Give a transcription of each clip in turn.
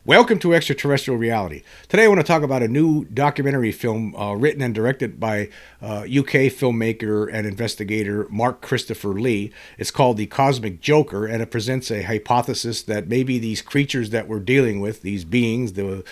Welcome to Extraterrestrial Reality. Today I want to talk about a new documentary film written and directed by UK filmmaker and investigator Mark Christopher Lee. It's called The Cosmic Joker, and it presents a hypothesis that maybe these creatures that we're dealing with, these beings, the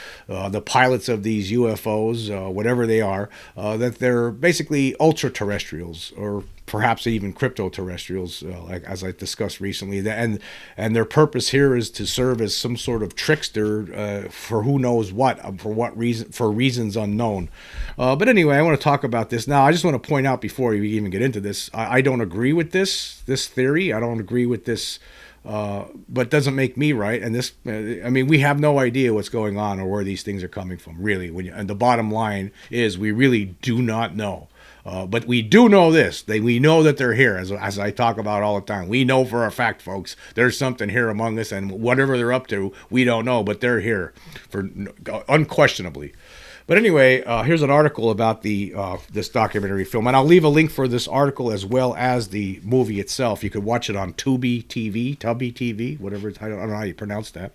pilots of these UFOs, whatever they are, that they're basically ultra-terrestrials, or perhaps even crypto-terrestrials, like as I discussed recently, and their purpose here is to serve as some sort of trickster for who knows what, for what reason, for reasons unknown. But anyway, I want to talk about this now. I just want to point out before we even get into this, I don't agree with this theory. I don't agree with this. But doesn't make me right. And this, I mean, we have no idea what's going on or where these things are coming from, really. And the bottom line is we really do not know. But we do know this. We know that they're here, as I talk about all the time. We know for a fact, folks, there's something here among us, and whatever they're up to, we don't know, but they're here, unquestionably. But anyway, here's an article about this documentary film, and I'll leave a link for this article as well as the movie itself. You could watch it on Tubi TV, whatever. I don't know how you pronounce that,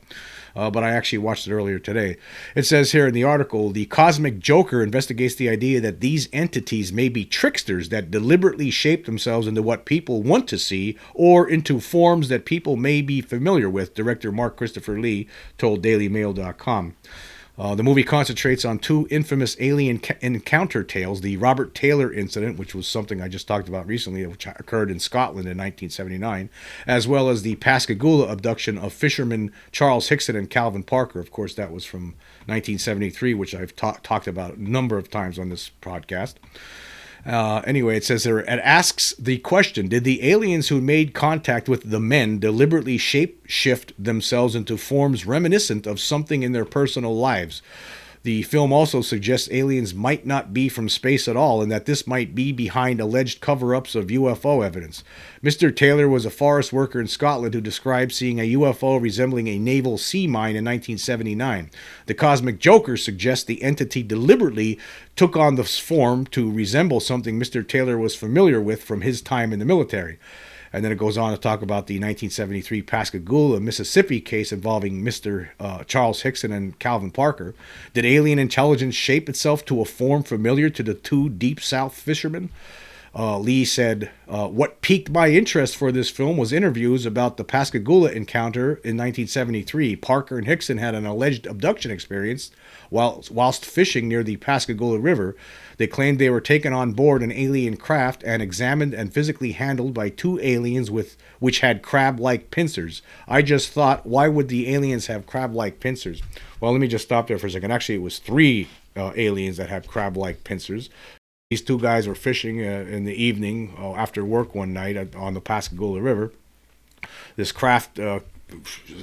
but I actually watched it earlier today. It says here in the article, the Cosmic Joker investigates the idea that these entities may be tricksters that deliberately shape themselves into what people want to see or into forms that people may be familiar with, director Mark Christopher Lee told DailyMail.com. The movie concentrates on two infamous alien encounter tales, the Robert Taylor incident, which was something I just talked about recently, which occurred in Scotland in 1979, as well as the Pascagoula abduction of fishermen Charles Hickson and Calvin Parker. Of course, that was from 1973, which I've talked about a number of times on this podcast. Anyway, it says there, it asks the question, did the aliens who made contact with the men deliberately shape-shift themselves into forms reminiscent of something in their personal lives? The film also suggests aliens might not be from space at all, and that this might be behind alleged cover-ups of UFO evidence. Mr. Taylor was a forest worker in Scotland who described seeing a UFO resembling a naval sea mine in 1979. The Cosmic Joker suggests the entity deliberately took on this form to resemble something Mr. Taylor was familiar with from his time in the military. And then it goes on to talk about the 1973 Pascagoula, Mississippi case involving Mr. Charles Hickson and Calvin Parker. Did alien intelligence shape itself to a form familiar to the two Deep South fishermen? Lee said, what piqued my interest for this film was interviews about the Pascagoula encounter in 1973. Parker and Hickson had an alleged abduction experience whilst fishing near the Pascagoula River. They claimed they were taken on board an alien craft and examined and physically handled by two aliens which had crab-like pincers. I just thought, why would the aliens have crab-like pincers? Well, let me just stop there for a second. Actually, it was three aliens that had crab-like pincers. These two guys were fishing in the evening after work one night on the Pascagoula River. This craft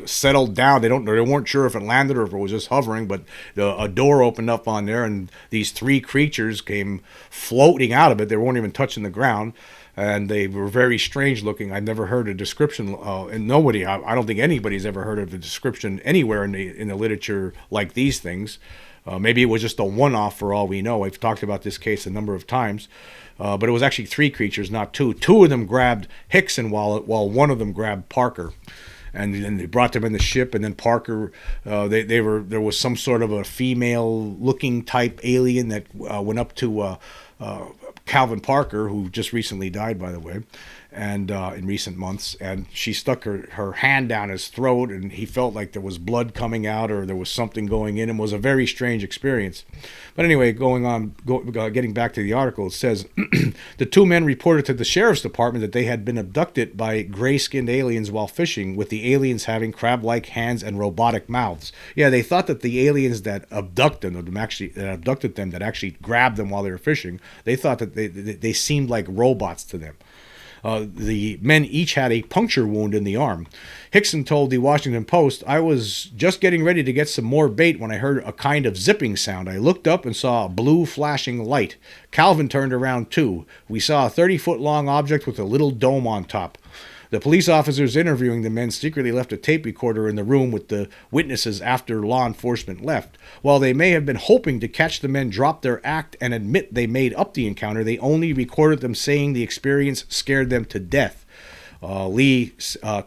settled down. They weren't sure if it landed or if it was just hovering, but a door opened up on there, and these three creatures came floating out of it. They weren't even touching the ground, and they were very strange looking. I've never heard a description, and I don't think anybody's ever heard of a description anywhere in the literature like these things. Maybe it was just a one-off for all we know. I've talked about this case a number of times. But it was actually three creatures, not two. Two of them grabbed Hickson while one of them grabbed Parker. And then they brought them in the ship, and then Parker, there was some sort of a female-looking type alien that went up to Calvin Parker, who just recently died, by the way, and in recent months, and she stuck her hand down his throat, and he felt like there was blood coming out or there was something going in, and it was a very strange experience. But anyway, getting back to the article, it says, the two men reported to the sheriff's department that they had been abducted by gray-skinned aliens while fishing, with the aliens having crab-like hands and robotic mouths. Yeah, they thought that the aliens that abducted them, that actually grabbed them while they were fishing, they thought that they seemed like robots to them. The men each had a puncture wound in the arm. Hickson told the Washington Post, I was just getting ready to get some more bait when I heard a kind of zipping sound. I looked up and saw a blue flashing light. Calvin turned around too. We saw a 30-foot-long object with a little dome on top. The police officers interviewing the men secretly left a tape recorder in the room with the witnesses after law enforcement left. While they may have been hoping to catch the men drop their act and admit they made up the encounter, they only recorded them saying the experience scared them to death. Lee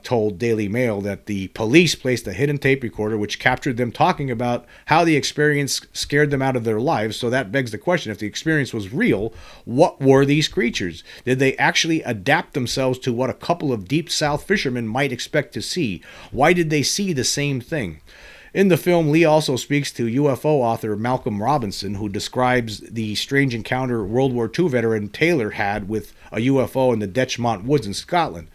told Daily Mail that the police placed a hidden tape recorder which captured them talking about how the experience scared them out of their lives. So that begs the question, if the experience was real, what were these creatures? Did they actually adapt themselves to what a couple of Deep South fishermen might expect to see? Why did they see the same thing? In the film, Lee also speaks to UFO author Malcolm Robinson, who describes the strange encounter World War II veteran Taylor had with a UFO in the Detchmont Woods in Scotland.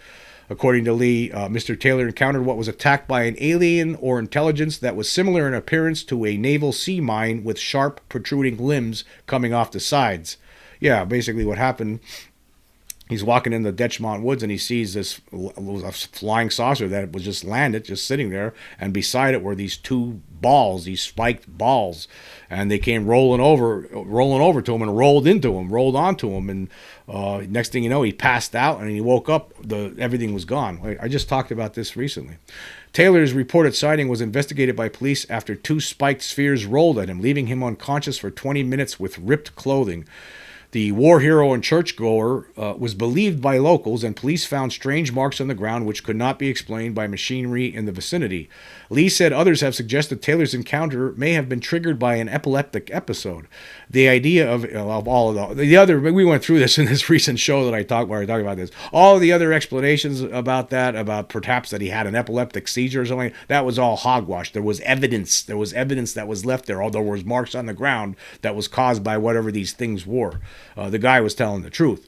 According to Lee, Mr. Taylor encountered what was attacked by an alien or intelligence that was similar in appearance to a naval sea mine with sharp, protruding limbs coming off the sides. Yeah, basically what happened, he's walking in the Detchmont Woods and he sees this a flying saucer that was just landed, just sitting there, and beside it were these two balls, these spiked balls, and they came rolling over to him and rolled onto him, and next thing you know, he passed out, and he woke up, everything was gone. I just talked about this recently. Taylor's reported sighting was investigated by police after two spiked spheres rolled at him, leaving him unconscious for 20 minutes with ripped clothing. The war hero and churchgoer was believed by locals, and police found strange marks on the ground which could not be explained by machinery in the vicinity. Lee said others have suggested Taylor's encounter may have been triggered by an epileptic episode. The idea of all of the other, we went through this in this recent show that I talked about this. All of the other explanations about that, about perhaps that he had an epileptic seizure or something, that was all hogwash. There was evidence that was left there, although there was marks on the ground that was caused by whatever these things were. The guy was telling the truth.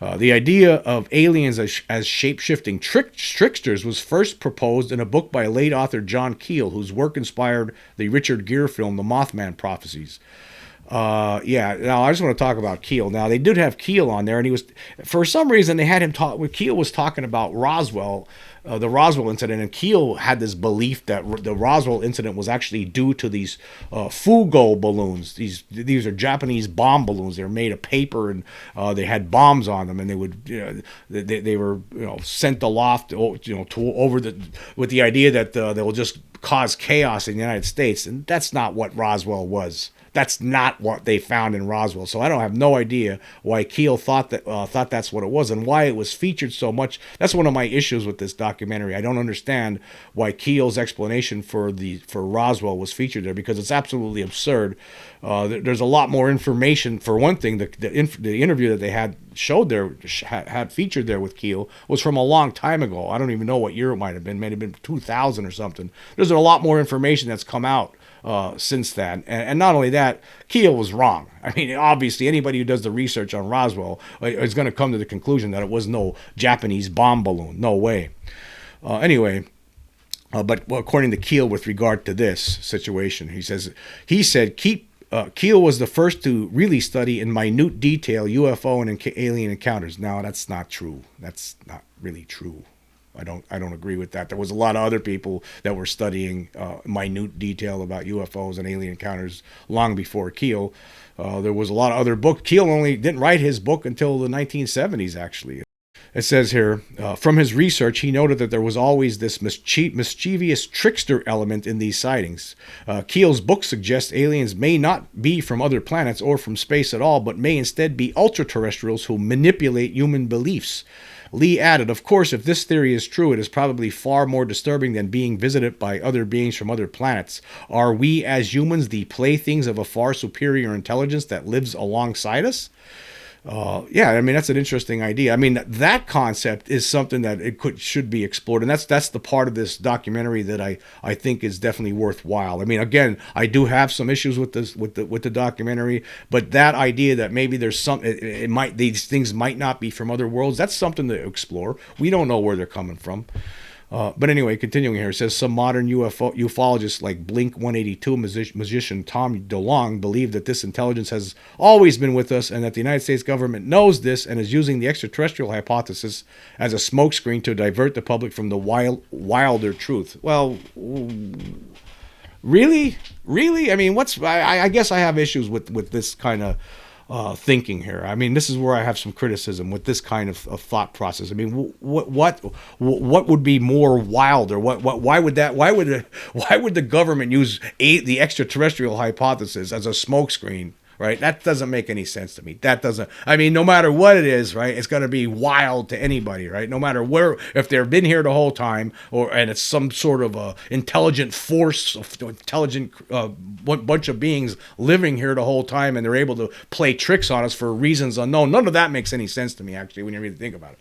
The idea of aliens as shape-shifting tricksters was first proposed in a book by late author John Keel, whose work inspired the Richard Gere film The Mothman Prophecies. Now I just want to talk about Keel. Now, they did have Keel on there, and he was, for some reason, they had him talk, Keel was talking about Roswell, the Roswell incident, and Keel had this belief that the Roswell incident was actually due to these Fugo balloons. These are Japanese bomb balloons. They're made of paper, and they had bombs on them, and they would, they were sent aloft, with the idea that they will just cause chaos in the United States, and that's not what Roswell was. That's not what they found in Roswell. So I don't have no idea why Keel thought that's what it was, and why it was featured so much. That's one of my issues with this documentary. I don't understand why Keel's explanation for Roswell was featured there, because it's absolutely absurd. There's a lot more information. For one thing, the interview that they had had featured there with Keel was from a long time ago. I don't even know what year it might have been. It may have been 2000 or something. There's a lot more information that's come out since then. And not only that, Keel was wrong. I mean, obviously, anybody who does the research on Roswell is going to come to the conclusion that it was no Japanese bomb balloon. No way. But according to Keel, with regard to this situation, he said Keel was the first to really study in minute detail UFO and alien encounters. Now, that's not true. That's not really true. I don't agree with that. There was a lot of other people that were studying minute detail about UFOs and alien encounters long before Keel. There was a lot of other books. Keel only didn't write his book until the 1970s, actually. It says here, from his research, he noted that there was always this mischievous trickster element in these sightings. Keel's book suggests aliens may not be from other planets or from space at all, but may instead be ultraterrestrials who manipulate human beliefs. Lee added, of course, if this theory is true, it is probably far more disturbing than being visited by other beings from other planets. Are we as humans the playthings of a far superior intelligence that lives alongside us? I mean, that's an interesting idea. I mean, that concept is something that should be explored, and that's the part of this documentary that I think is definitely worthwhile. I mean, again, I do have some issues with the documentary, but that idea that maybe there's these things might not be from other worlds, that's something to explore. We don't know where they're coming from. But anyway, continuing here, it says some modern ufologists like Blink-182 musician Tom DeLonge believe that this intelligence has always been with us, and that the United States government knows this and is using the extraterrestrial hypothesis as a smokescreen to divert the public from the wilder truth. Well, really? I mean, I guess I have issues with this kind of thinking here. I mean, this is where I have some criticism with this kind of thought process. I mean, what would be more wild, or why would the government use the extraterrestrial hypothesis as a smokescreen right? That doesn't make any sense to me. That doesn't, I mean, no matter what it is, right, it's going to be wild to anybody, right? No matter where, if they've been here the whole time, and it's some sort of intelligent force, intelligent bunch of beings living here the whole time, and they're able to play tricks on us for reasons unknown. None of that makes any sense to me, actually, when you really think about it.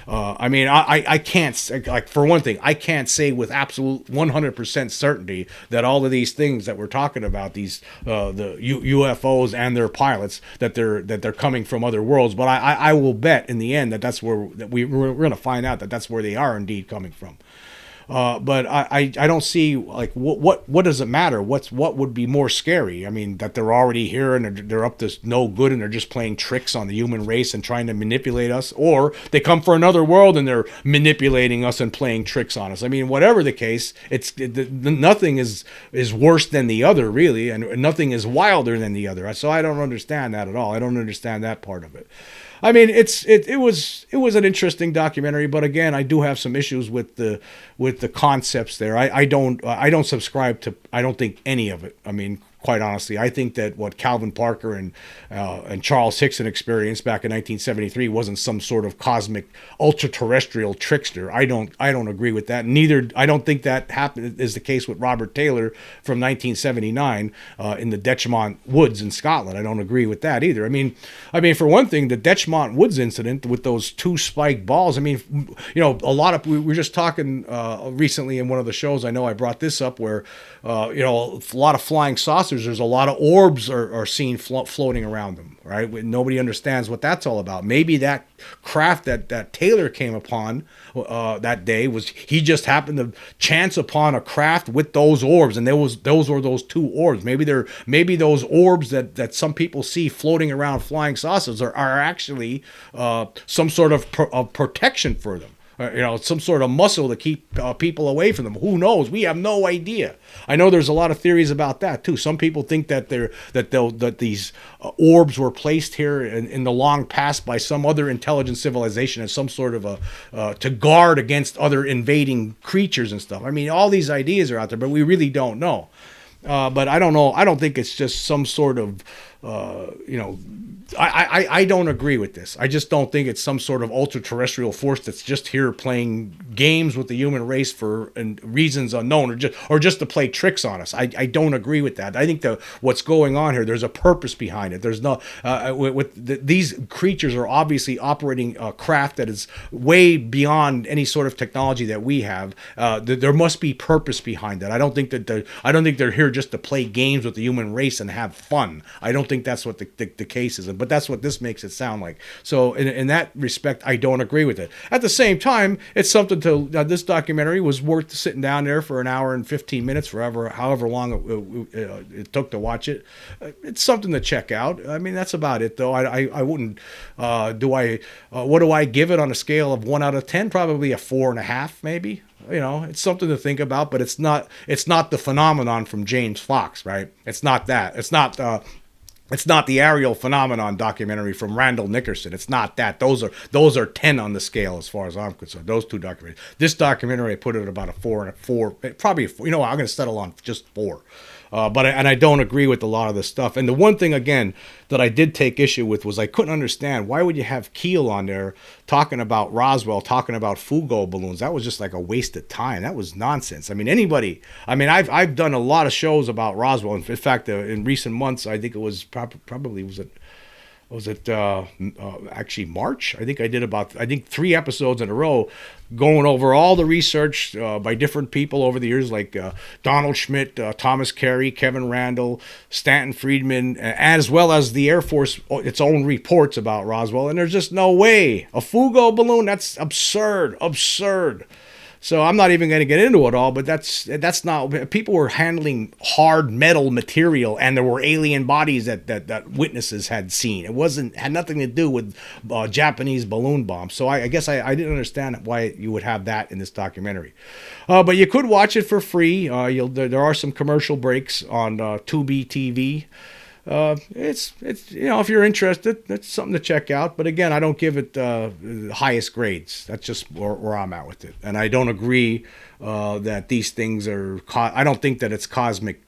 I mean, I can't, like, for one thing, I can't say with absolute 100% certainty that all of these things that we're talking about, these the UFOs and their pilots, that they're coming from other worlds. But I will bet in the end that we're going to find out that that's where they are indeed coming from. But I don't see, like, what does it matter? What would be more scary? I mean, that they're already here and they're up to no good and they're just playing tricks on the human race and trying to manipulate us, or they come from another world and they're manipulating us and playing tricks on us. I mean, whatever the case, nothing is worse than the other, really, and nothing is wilder than the other. So I don't understand that at all. I don't understand that part of it. I mean, it was an interesting documentary, but again, I do have some issues with the concepts there. I don't subscribe to, I don't think, any of it. I mean, quite honestly, I think that what Calvin Parker and Charles Hickson experienced back in 1973 wasn't some sort of cosmic ultra-terrestrial trickster. I don't agree with that. Neither, I don't think that is the case with Robert Taylor from 1979 in the Detchmont Woods in Scotland. I don't agree with that either. I mean, for one thing, the Detchmont Woods incident with those two spiked balls. I mean, you know, we were just talking recently in one of the shows. I know I brought this up where you know, a lot of flying saucers. There's a lot of orbs are seen floating around them, right? Nobody understands what that's all about. Maybe that craft that Taylor came upon that day he just happened to chance upon a craft with those orbs, and those were those two orbs. Maybe those orbs that some people see floating around flying saucers are actually some sort of protection for them. You know, some sort of muscle to keep people away from them. Who knows? We have no idea. I know there's a lot of theories about that too. Some people think that these orbs were placed here in the long past by some other intelligent civilization as some sort of to guard against other invading creatures and stuff. I mean, all these ideas are out there, but we really don't know. But I don't know. I don't think it's just some sort of you know. I don't agree with this. I just don't think it's some sort of ultra-terrestrial force that's just here playing games with the human race for reasons unknown, or just to play tricks on us. I don't agree with that. I think what's going on here, there's a purpose behind it. There's no these creatures are obviously operating a craft that is way beyond any sort of technology that we have. There must be purpose behind that. I don't think they're here just to play games with the human race and have fun. I don't think that's what the case is. But that's what this makes it sound like. So in that respect, I don't agree with it. At the same time, it's something this documentary was worth sitting down there for an hour and 15 minutes, however long it took to watch it. It's something to check out. I mean, that's about it, though. I wouldn't, what do I give it on a scale of 1 out of 10? Probably a 4.5, maybe. You know, it's something to think about, but it's not the phenomenon from James Fox, right? It's not that. It's not the aerial phenomenon documentary from Randall Nickerson. It's not that. Those are 10 on the scale as far as I'm concerned. Those two documentaries. This documentary, I put it at about a 4 and a 4, probably a 4. You know what? I'm going to settle on just 4. But I don't agree with a lot of this stuff. And the one thing, again, that I did take issue with was I couldn't understand, why would you have Keel on there talking about Roswell, talking about Fugo balloons? That was just like a waste of time. That was nonsense. I mean, I've done a lot of shows about Roswell. In fact, in recent months, I think it was actually March? I think I did about 3 episodes in a row going over all the research by different people over the years, like Donald Schmidt, Thomas Carey, Kevin Randall, Stanton Friedman, as well as the Air Force, its own reports about Roswell. And there's just no way. A Fugo balloon, that's absurd. So I'm not even going to get into it all, but that's not. People were handling hard metal material, and there were alien bodies that witnesses had seen. It had nothing to do with Japanese balloon bombs. So I guess I didn't understand why you would have that in this documentary. But you could watch it for free. There are some commercial breaks on Tubi TV. It's if you're interested, that's something to check out. But again, I don't give it the highest grades. That's just where I'm at with it, and I don't agree that these things are. I don't think that it's cosmic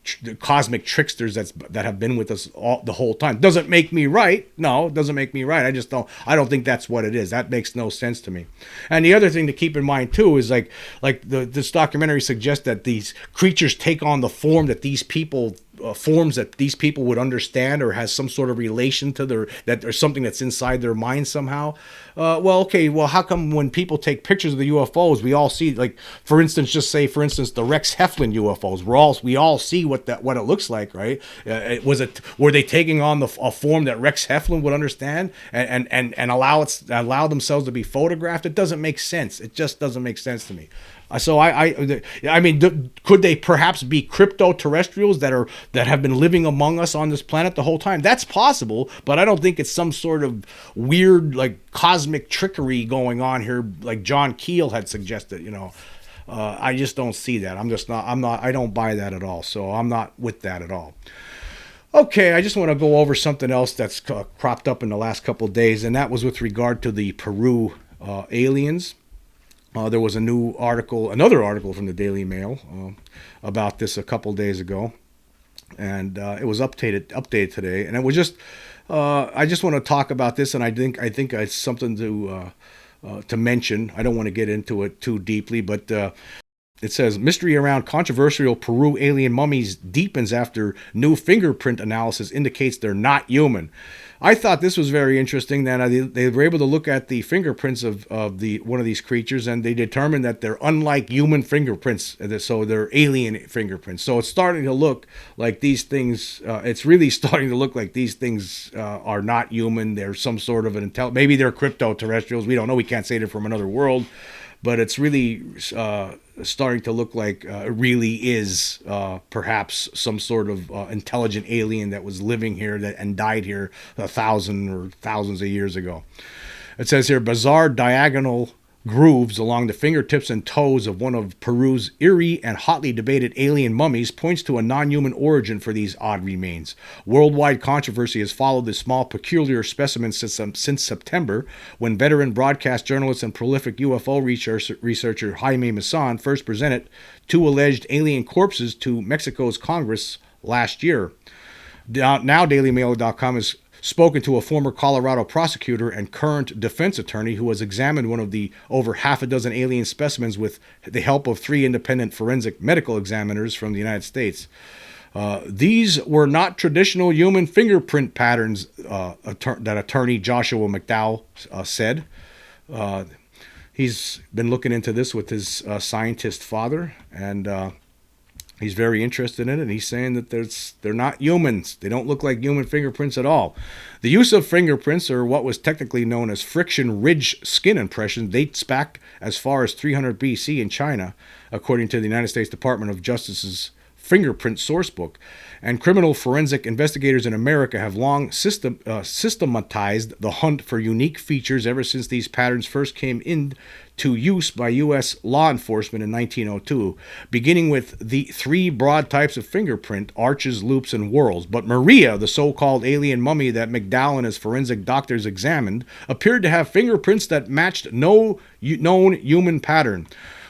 tricksters that have been with us the whole time. Doesn't make me right. No, it doesn't make me right. I don't think that's what it is. That makes no sense to me. And the other thing to keep in mind too is this documentary suggests that these creatures take on the form that these people. Forms that these people would understand or has some sort of relation to that there's something that's inside their mind somehow. Well, how come when people take pictures of the UFOs, we all see, like, for instance, the Rex Heflin UFOs? We all see what it looks like, right? Were they taking on a form that Rex Heflin would understand and allow themselves to be photographed? It doesn't make sense. It just doesn't make sense to me. So I mean, could they perhaps be crypto-terrestrials that have been living among us on this planet the whole time? That's possible, but I don't think it's some sort of weird, like, cosmic trickery going on here, like John Keel had suggested. I just don't see that. I don't buy that at all. So I'm not with that at all. Okay, I just want to go over something else that's cropped up in the last couple of days, and that was with regard to the Peru aliens. There was another article from the Daily Mail about this a couple days ago, and it was updated today. And it was just, I just want to talk about this, and I think it's something to mention. I don't want to get into it too deeply, but it says mystery around controversial Peru alien mummies deepens after new fingerprint analysis indicates they're not human. I thought this was very interesting. That they were able to look at the fingerprints of one of these creatures, and they determined that they're unlike human fingerprints. So they're alien fingerprints. So it's starting to look like these things. It's really starting to look like these things are not human. They're some sort of maybe they're crypto-terrestrials. We don't know. We can't say they're from another world. But it's really starting to look like it really is perhaps some sort of intelligent alien that was living here and died here 1,000 or thousands of years ago. It says here, bizarre diagonal grooves along the fingertips and toes of one of Peru's eerie and hotly debated alien mummies points to a non-human origin for these odd remains. Worldwide controversy has followed this small, peculiar specimen since September, when veteran broadcast journalist and prolific UFO researcher Jaime Maussan first presented two alleged alien corpses to Mexico's Congress last year. Now DailyMail.com has spoken to a former Colorado prosecutor and current defense attorney who has examined one of the over half a dozen alien specimens with the help of 3 independent forensic medical examiners from the United States. These were not traditional human fingerprint patterns, that attorney Joshua McDowell said. He's been looking into this with his scientist father, and he's very interested in it, and he's saying that they're not humans. They don't look like human fingerprints at all. The use of fingerprints, or what was technically known as friction ridge skin impressions, dates back as far as 300 BC in China, according to the United States Department of Justice's fingerprint sourcebook. And criminal forensic investigators in America have long systematized the hunt for unique features ever since these patterns first came into use by U.S. law enforcement in 1902, beginning with the 3 broad types of fingerprint: arches, loops, and whorls. But Maria, the so-called alien mummy that McDowell and his forensic doctors examined, appeared to have fingerprints that matched no known human pattern.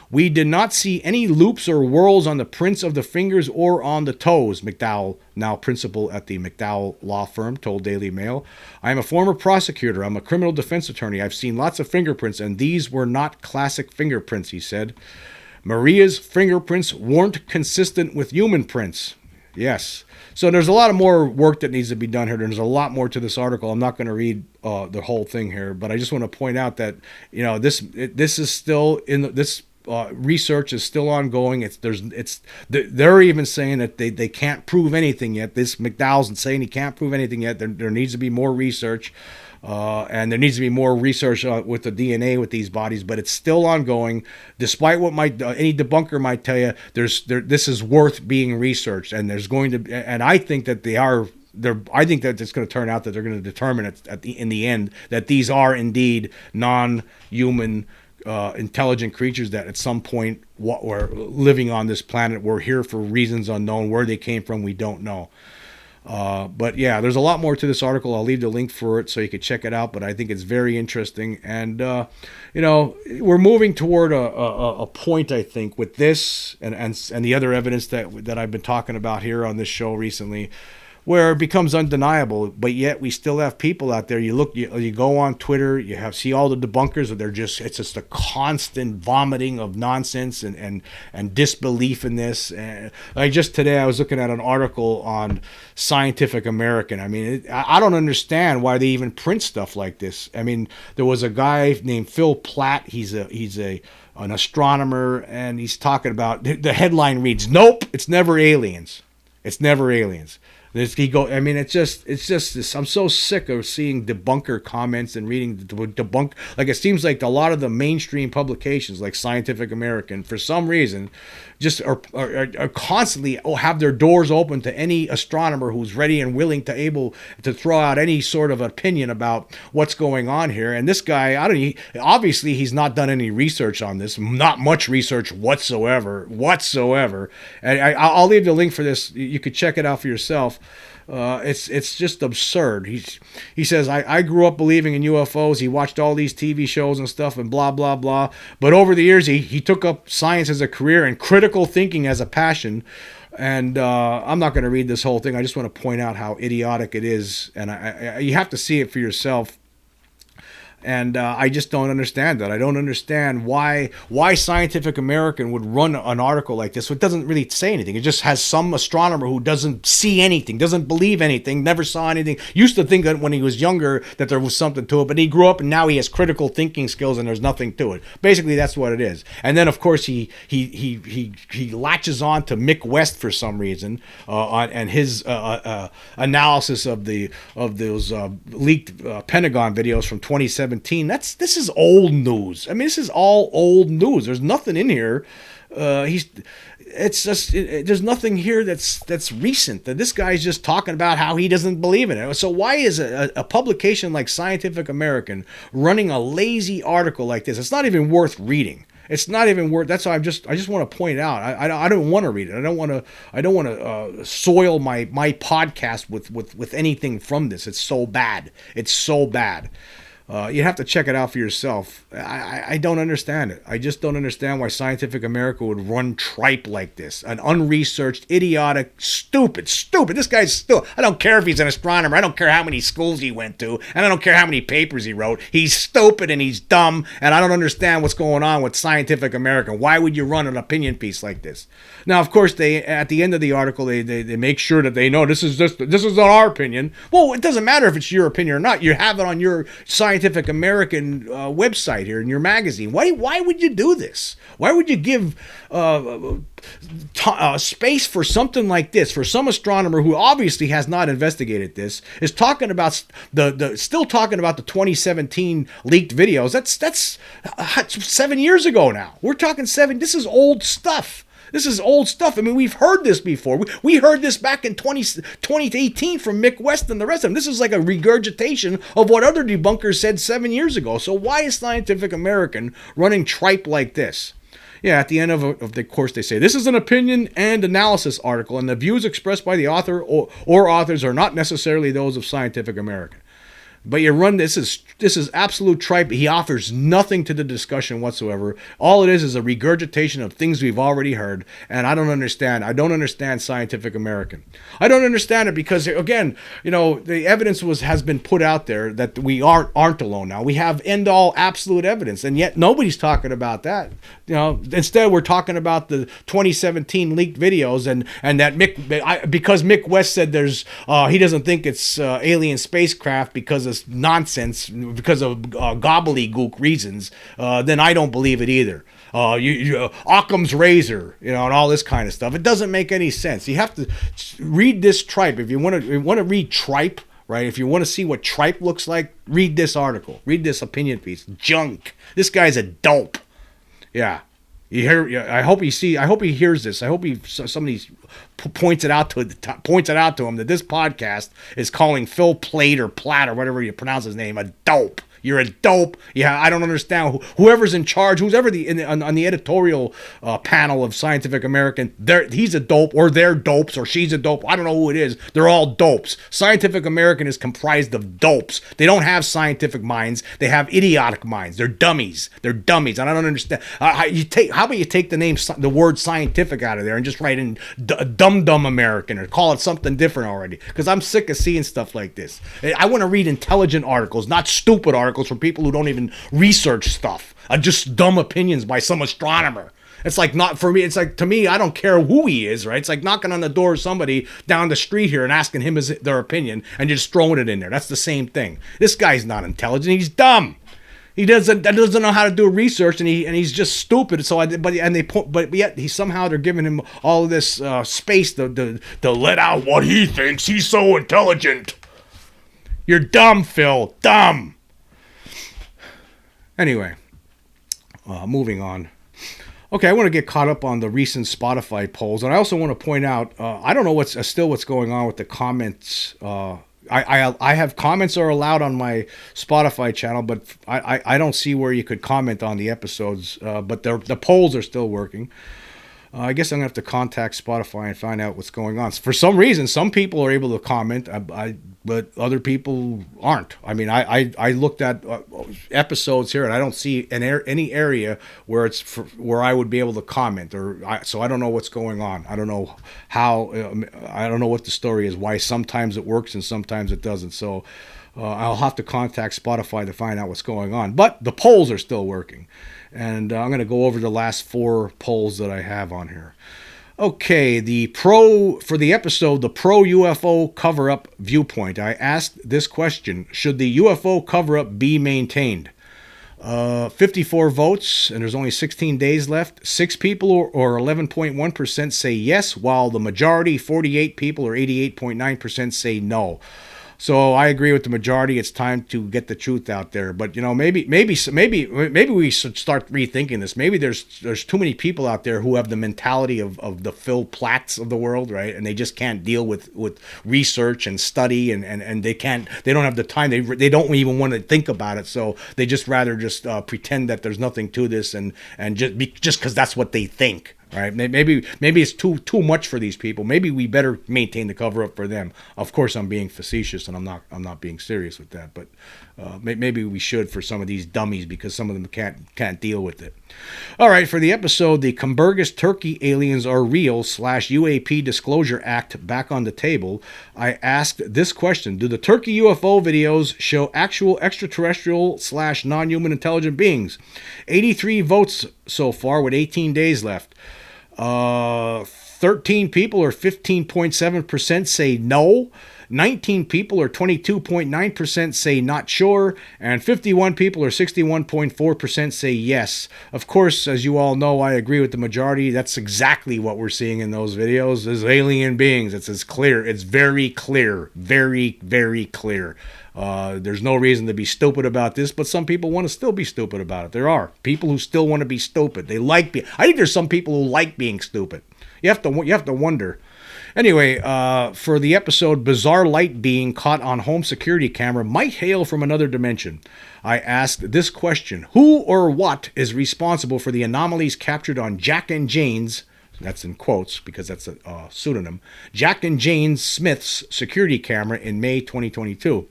We did not see any loops or whorls on the prints of the fingers or on the toes, McDowell, now principal at the McDowell law firm, told Daily Mail. I am a former prosecutor. I'm a criminal defense attorney. I've seen lots of fingerprints, and these were not classic fingerprints, he said. Maria's fingerprints weren't consistent with human prints. Yes. So there's a lot of more work that needs to be done here. There's a lot more to this article. I'm not going to read the whole thing here, but I just want to point out that, this is still in this. Research is still ongoing. They're even saying that they can't prove anything yet. This McDowell's saying he can't prove anything yet. There needs to be more research, and there needs to be more research with the DNA with these bodies. But it's still ongoing, despite what any debunker might tell you. This is worth being researched, and I think that they are. I think that it's going to turn out that they're going to determine in the end that these are indeed non-human. Intelligent creatures that at some point were living on this planet, were here for reasons unknown. Where they came from, we don't know. But yeah, there's a lot more to this article. I'll leave the link for it so you can check it out. But I think it's very interesting, and we're moving toward a point, I think, with this and the other evidence that I've been talking about here on this show recently, where it becomes undeniable, but yet we still have people out there. You go on Twitter, see all the debunkers, and it's just a constant vomiting of nonsense and disbelief in this. And like just today, I was looking at an article on Scientific American. I mean, I don't understand why they even print stuff like this. I mean, there was a guy named Phil Platt. He's an astronomer, and he's talking about, the headline reads, "Nope, it's never aliens. It's never aliens." I mean, it's just this. I'm so sick of seeing debunker comments and reading the debunk. Like, it seems like a lot of the mainstream publications, like Scientific American, for some reason, just are constantly have their doors open to any astronomer who's ready and willing able to throw out any sort of opinion about what's going on here. And this guy, obviously he's not done any research on this, not much research whatsoever. And I'll leave the link for this. You could check it out for yourself. It's just absurd. He says, I grew up believing in UFOs. He watched all these TV shows and stuff and blah, blah, blah. But over the years, he took up science as a career and critical thinking as a passion. And I'm not going to read this whole thing. I just want to point out how idiotic it is. And you have to see it for yourself. And I just don't understand that. I don't understand why Scientific American would run an article like this. So it doesn't really say anything. It just has some astronomer who doesn't see anything, doesn't believe anything, never saw anything. Used to think that when he was younger that there was something to it, but he grew up and now he has critical thinking skills and there's nothing to it. Basically, that's what it is. And then, of course, he latches on to Mick West for some reason and his analysis of those leaked Pentagon videos from 2017. This is old news. I mean, this is all old news. There's nothing in here. There's nothing here that's recent. That this guy's just talking about how he doesn't believe in it. So why is a publication like Scientific American running a lazy article like this? It's not even worth reading. It's not even worth. That's why I just want to point out. I don't want to read it. I don't want to soil my podcast with anything from this. It's so bad. It's so bad. You have to check it out for yourself. I don't understand it. I just don't understand why Scientific America would run tripe like this. An unresearched, idiotic, stupid. This guy's still... I don't care if he's an astronomer. I don't care how many schools he went to. And I don't care how many papers he wrote. He's stupid and he's dumb. And I don't understand what's going on with Scientific America. Why would you run an opinion piece like this? Now, of course, at the end of the article, they make sure that they know this is not our opinion. Well, it doesn't matter if it's your opinion or not. You have it on your Scientific American website here in your magazine. Why would you do this? Why would you give space for something like this, for some astronomer who obviously has not investigated this, is talking about still talking about the 2017 leaked videos? That's 7 years ago now. We're talking This is old stuff. This is old stuff. I mean, we've heard this before. We heard this back in 2018 from Mick West and the rest of them. This is like a regurgitation of what other debunkers said 7 years ago. So why is Scientific American running tripe like this? Yeah, at the end of the course, they say, this is an opinion and analysis article, and the views expressed by the author or authors are not necessarily those of Scientific American. But you run this is absolute tripe. He offers nothing to the discussion whatsoever. All it is a regurgitation of things we've already heard, and I don't understand. I don't understand Scientific American. I don't understand it because, again, the evidence has been put out there that we aren't alone now. We have end-all absolute evidence, and yet nobody's talking about that. Instead we're talking about the 2017 leaked videos and that because Mick West said he doesn't think it's alien spacecraft because of nonsense, because of gobbledygook reasons, then I don't believe it either. Occam's razor, and all this kind of stuff. It doesn't make any sense. You have to read this tripe. If you want to read tripe, right? If you want to see what tripe looks like, read this article. Read this opinion piece. Junk. This guy's a dope. Yeah. I hope he hears this. I hope somebody points it out to him that this podcast is calling Phil Plate or Platt or whatever you pronounce his name a dope. You're a dope. Yeah, I don't understand. Whoever's in charge, who's ever on the editorial panel of Scientific American, he's a dope, or they're dopes, or she's a dope. I don't know who it is. They're all dopes. Scientific American is comprised of dopes. They don't have scientific minds. They have idiotic minds. They're dummies. They're dummies. I don't understand. How about you take the word scientific out of there and just write in dumb American, or call it something different already? Because I'm sick of seeing stuff like this. I want to read intelligent articles, not stupid articles from people who don't even research stuff. Just dumb opinions by some astronomer. It's like, not for me. It's like, to me, I don't care who he is, right? It's like knocking on the door of somebody down the street here and asking him their opinion and just throwing it in there. That's the same thing. This guy's not intelligent. He's dumb. He doesn't know how to do research, and he's just stupid. So, but yet somehow they're giving him all of this space to let out what he thinks. He's so intelligent. You're dumb, Phil. Dumb. Anyway, moving on. Okay, I want to get caught up on the recent Spotify polls, and I also want to point out, I don't know what's going on with the comments. I have comments are allowed on my Spotify channel, but I don't see where you could comment on the episodes. But the polls are still working. I guess I'm going to have to contact Spotify and find out what's going on. For some reason, some people are able to comment, but other people aren't. I mean, I looked at episodes here, and I don't see any area where where I would be able to comment. So I don't know what's going on. I don't know how. I don't know what the story is. Why sometimes it works and sometimes it doesn't. So I'll have to contact Spotify to find out what's going on. But the polls are still working. And I'm going to go over the last 4 polls that I have on here. Okay, for the episode, the pro UFO cover-up viewpoint. I asked this question: should the UFO cover-up be maintained? 54 votes, and there's only 16 days left. 6 people, or 11.1%, say yes, while the majority, 48 people, or 88.9%, say no. So I agree with the majority. It's time to get the truth out there. But maybe we should start rethinking this. Maybe there's too many people out there who have the mentality of the Phil Platts of the world, right? And they just can't deal with research and study, and they don't have the time. They don't even want to think about it. So they just rather pretend that there's nothing to this, and just because that's what they think. Right? Maybe it's too much for these people. Maybe we better maintain the cover up for them. Of course, I'm being facetious, and I'm not being serious with that. But maybe we should for some of these dummies, because some of them can't deal with it. All right, for the episode, the Cumbergus Turkey aliens are real / UAP Disclosure Act back on the table. I asked this question: do the Turkey UFO videos show actual extraterrestrial / non-human intelligent beings? 83 votes so far, with 18 days left. 13 people, or 15.7%, say no. 19 people, or 22.9%, say not sure. And 51 people, or 61.4%, say yes. Of course, as you all know, I agree with the majority. That's exactly what we're seeing in those videos. There's alien beings. It's as clear. It's very clear. Very, very clear. There's no reason to be stupid about this, but some people want to still be stupid about it. There are people who still want to be stupid. I think there's some people who like being stupid. You have to wonder. Anyway, for the episode, bizarre light being caught on home security camera might hail from another dimension. I asked this question: who or what is responsible for the anomalies captured on Jack and Jane's, that's in quotes because that's a pseudonym, Jack and Jane Smith's security camera in May 2022?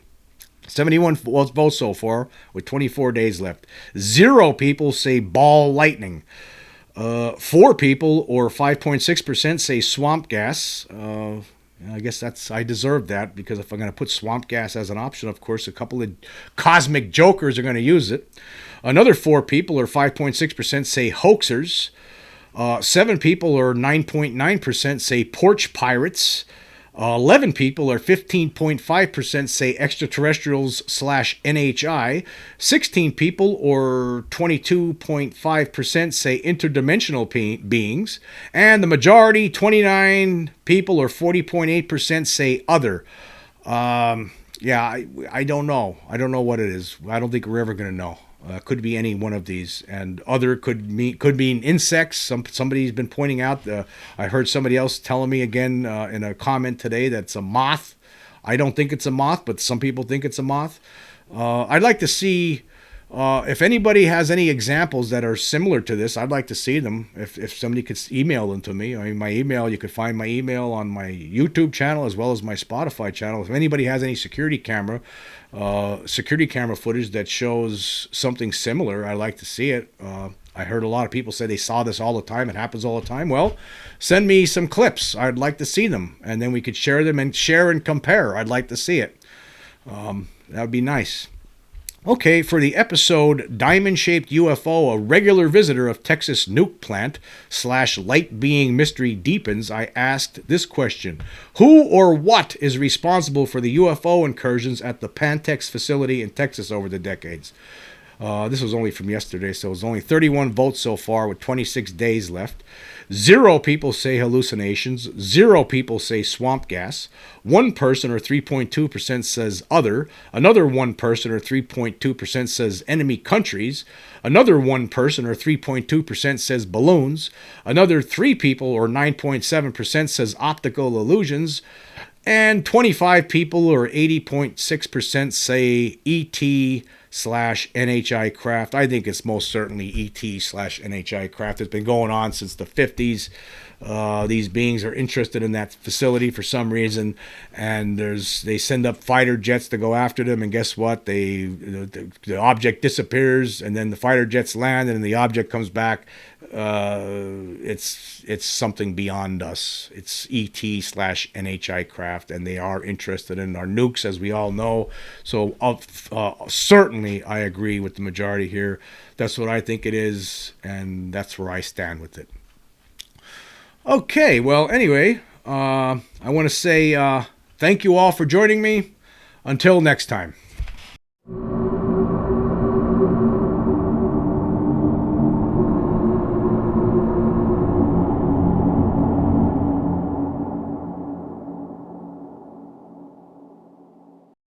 71 votes so far, with 24 days left. 0 people say ball lightning. 4 people, or 5.6%, say swamp gas. I guess I deserve that, because if I'm going to put swamp gas as an option, of course, a couple of cosmic jokers are going to use it. Another 4 people, or 5.6%, say hoaxers. 7 people, or 9.9%, say porch pirates. 11 people, or 15.5%, say extraterrestrials / NHI. 16 people, or 22.5%, say interdimensional beings. And the majority, 29 people, or 40.8%, say other. I don't know. I don't know what it is. I don't think we're ever going to know. Could be any one of these, and other could mean insects. Somebody's been pointing out. I heard somebody else telling me again in a comment today that it's a moth. I don't think it's a moth, but some people think it's a moth. I'd like to see if anybody has any examples that are similar to this. I'd like to see them. If somebody could email them to me. I mean, my email, you could find my email on my YouTube channel as well as my Spotify channel. If anybody has any security camera footage that shows something similar, I'd like to see it. I heard a lot of people say they saw this all the time. It happens all the time. Well, send me some clips. I'd like to see them. And then we could share them and share and compare. I'd like to see it. That would be nice. Okay, for the episode Diamond-Shaped UFO, a regular visitor of Texas nuke plant / light being mystery deepens, I asked this question. Who or what is responsible for the UFO incursions at the Pantex facility in Texas over the decades? This was only from yesterday, so it was only 31 votes so far with 26 days left. 0 people say hallucinations. 0 people say swamp gas. 1 person, or 3.2%, says other. Another 1 person, or 3.2%, says enemy countries. Another 1 person, or 3.2%, says balloons. Another 3 people, or 9.7%, says optical illusions. And 25 people, or 80.6%, say ET/NHI craft. I think it's most certainly ET/NHI craft. It's been going on since the 50s. These beings are interested in that facility for some reason, and they send up fighter jets to go after them. And guess what? The object disappears, and then the fighter jets land, and the object comes back. It's something beyond us. It's ET/NHI craft, and they are interested in our nukes, as we all know. So certainly, I agree with the majority here. That's what I think it is, and that's where I stand with it. Okay, well, anyway, I want to say thank you all for joining me. Until next time.